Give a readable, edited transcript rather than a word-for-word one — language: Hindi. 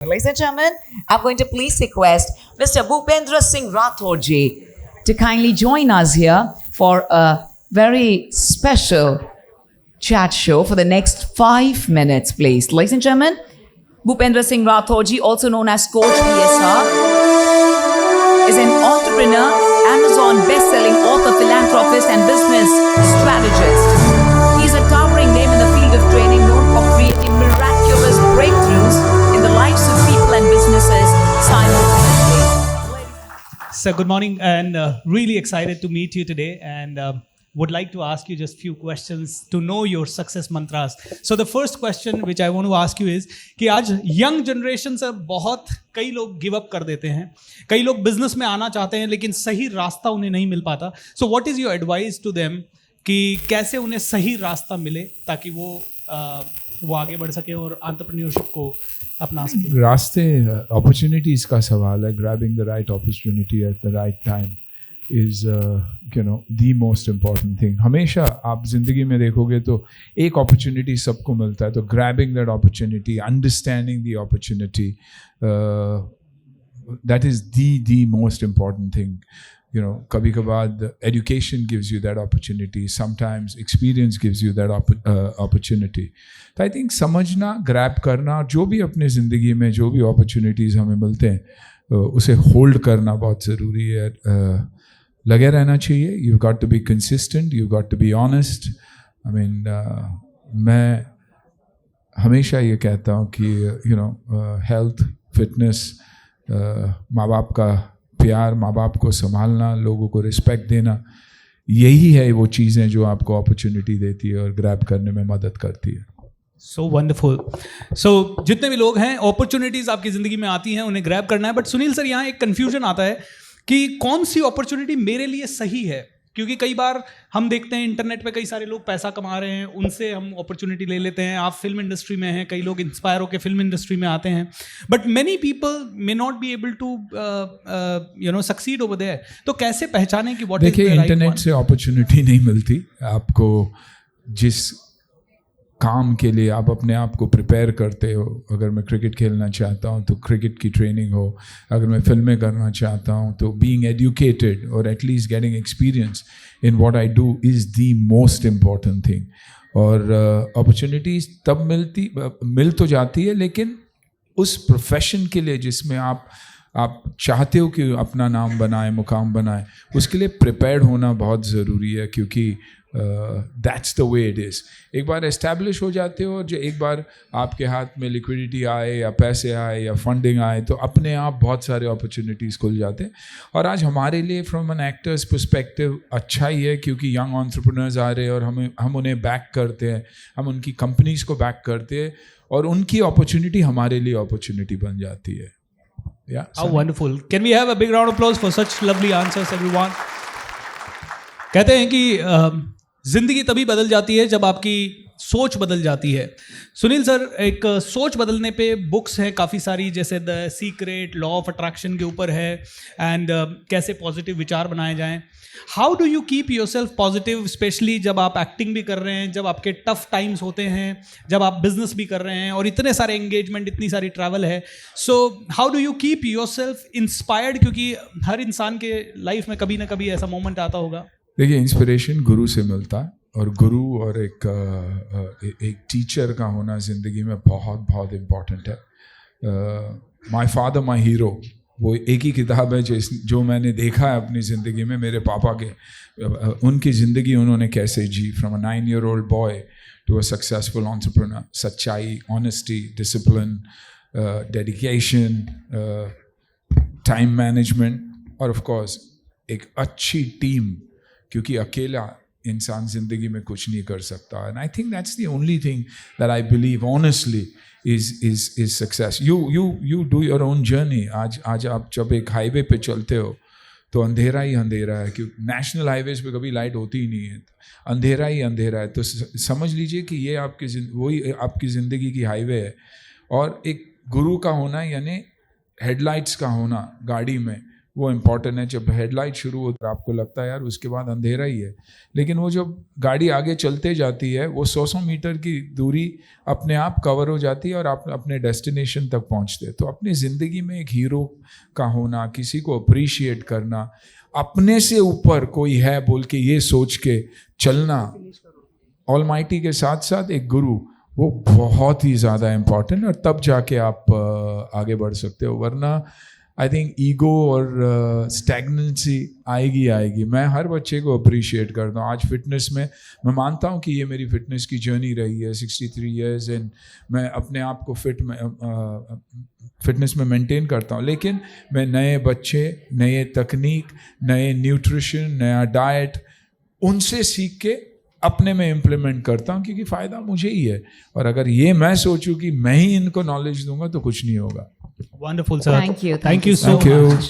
Ladies and gentlemen, I'm going to please request Mr. Bhupendra Singh Rathod ji to kindly join us here for a very special chat show for the next 5 minutes, please. Ladies and gentlemen, Bhupendra Singh Rathod ji, also known as Coach BSR, is an entrepreneur, Amazon best-selling author, philanthropist, and business strategist. He's a towering name in the field of training, known for creating miraculous breakthroughs in the lives of people and businesses simultaneously. So good morning, and really excited to meet you today, and would like to ask you just few questions to know your success mantras. So the first question which I want to ask you is कि आज young generation से बहुत कई लोग गिव अप कर देते हैं, कई लोग बिजनेस में आना चाहते हैं लेकिन सही रास्ता उन्हें नहीं मिल पाता. So what is your advice to them कि कैसे उन्हें सही रास्ता मिले ताकि वो आगे बढ़ सके और एंटरप्रेन्योरशिप को अपना सके. रास्ते अपॉर्चुनिटीज का सवाल है. Grabbing the right opportunity at the right time is the most important thing. हमेशा आप जिंदगी में देखोगे तो एक अपॉर्चुनिटी सबको मिलता है, तो grabbing that opportunity, understanding the opportunity, that is the most important thing. कभी कभार education gives you that opportunity, sometimes experience gives you that opportunity. तो I think समझना, grab करना, जो भी अपने ज़िंदगी में जो भी opportunities हमें मिलते हैं उसे hold करना बहुत ज़रूरी है. लगे रहना चाहिए. You've got to be consistent, you've got to be honest. I mean, मैं हमेशा ये कहता हूँ कि health, fitness, माँ बाप का प्यार, माँ बाप को संभालना, लोगों को रिस्पेक्ट देना, यही है वो चीज़ें जो आपको अपॉर्चुनिटी देती है और ग्रैब करने में मदद करती है. So wonderful. सो जितने भी लोग हैं, अपॉर्चुनिटीज़ आपकी ज़िंदगी में आती हैं, उन्हें ग्रैब करना है. बट सुनील सर, यहाँ एक कन्फ्यूजन आता है कि कौन सी अपॉर्चुनिटी मेरे लिए सही है, क्योंकि कई बार हम देखते हैं इंटरनेट पे कई सारे लोग पैसा कमा रहे हैं, उनसे हम अपॉर्चुनिटी ले लेते हैं. आप फिल्म इंडस्ट्री में हैं, कई लोग इंस्पायर होकर फिल्म इंडस्ट्री में आते हैं, but many people may not be able to succeed over there. तो कैसे पहचानें कि what is the right one? देखिए, इंटरनेट से अपॉर्चुनिटी नहीं मिलती. आपको जिस काम के लिए आप अपने आप को प्रिपेयर करते हो, अगर मैं क्रिकेट खेलना चाहता हूँ तो क्रिकेट की ट्रेनिंग हो, अगर मैं फिल्में करना चाहता हूँ तो बीइंग एजुकेटेड और at least getting experience in what I do is the most important thing. और अपॉर्चुनिटीज़ तब मिल तो जाती है, लेकिन उस प्रोफेशन के लिए जिसमें आप चाहते हो कि अपना नाम बनाए, मुकाम बनाए, उसके लिए प्रिपेयर्ड होना बहुत ज़रूरी है. क्योंकि that's the way it is. एक बार एस्टैब्लिश हो जाते हो, जो एक बार आपके हाथ में लिक्विडिटी आए या पैसे आए या फंडिंग आए तो अपने आप बहुत सारे अपॉर्चुनिटीज़ खुल जाते हैं. और आज हमारे लिए फ्रॉम एन एक्टर्स पर्सपेक्टिव अच्छा ही है, क्योंकि यंग एंटरप्रेन्योर्स आ रहे हैं और हम उन्हें बैक करते हैं, हम उनकी कंपनीज़ को बैक करते हैं और उनकी अपॉर्चुनिटी हमारे लिए अपॉर्चुनिटी बन जाती है. How wonderful. Can we have a big round of applause for such lovely answers, everyone? कहते हैं कि जिंदगी तभी बदल जाती है जब आपकी सोच बदल जाती है. सुनील सर, एक सोच बदलने पे बुक्स हैं काफ़ी सारी, जैसे the secret, law of attraction के ऊपर है, एंड कैसे पॉजिटिव विचार बनाए जाएं. How do you keep your self positive, specially जब आप एक्टिंग भी कर रहे हैं, जब आपके टफ टाइम्स होते हैं, जब आप बिजनेस भी कर रहे हैं और इतने सारे एंगेजमेंट, इतनी सारी ट्रैवल है. So how do you keep your self inspired, क्योंकि हर इंसान के लाइफ में कभी ना कभी ऐसा मोमेंट आता होगा. देखिए, इंस्पिरेशन गुरु से मिलता है, और गुरु और एक टीचर का होना ज़िंदगी में बहुत बहुत इम्पॉर्टेंट है. माय फादर माय हीरो, वो एक ही किताब है जो मैंने देखा है अपनी ज़िंदगी में. मेरे पापा के उनकी ज़िंदगी उन्होंने कैसे जी, from a 9-year-old boy to a successful entrepreneur. सच्चाई, honesty, discipline, dedication, time management, और ऑफ कोर्स एक अच्छी टीम, क्योंकि अकेला इंसान ज़िंदगी में कुछ नहीं कर सकता. And I think that's the only thing that I believe honestly is success. You do your own journey. आज आप जब एक हाईवे पे चलते हो तो अंधेरा ही अंधेरा है, क्योंकि नेशनल हाईवेज पे कभी लाइट होती ही नहीं है, अंधेरा ही अंधेरा है. तो समझ लीजिए कि ये वही आपकी ज़िंदगी की हाईवे है. और एक गुरु का होना, यानी हेडलाइट्स का होना गाड़ी में, वो इम्पॉर्टेंट है। जब हेडलाइट शुरू होता है आपको लगता है यार उसके बाद अंधेरा ही है, लेकिन वो जब गाड़ी आगे चलते जाती है वो 100 मीटर की दूरी अपने आप कवर हो जाती है और आप अपने डेस्टिनेशन तक पहुंचते हैं। तो अपनी ज़िंदगी में एक हीरो का होना, किसी को अप्रिशिएट करना, अपने से ऊपर कोई है बोल के ये सोच के चलना, ऑलमाइटी के साथ साथ एक गुरु, वो बहुत ही ज़्यादा इम्पॉर्टेंट, और तब जाके आप आगे बढ़ सकते हो। वरना आई थिंक ईगो और स्टैग्नेंसी आएगी। मैं हर बच्चे को अप्रिशिएट करता हूँ। आज फिटनेस में मैं मानता हूँ कि ये मेरी फिटनेस की जर्नी रही है 63 इयर्स, एंड मैं अपने आप को फिटनेस में मेंटेन करता हूँ, लेकिन मैं नए बच्चे, नए तकनीक, नए न्यूट्रिशन, नया डाइट उनसे सीख के अपने में इम्प्लीमेंट करता हूँ, क्योंकि फ़ायदा मुझे ही है। और अगर ये मैं सोचूं कि मैं ही इनको नॉलेज दूंगा तो कुछ नहीं होगा। Wonderful, sir. Thank you. Thank you so Thank you. much.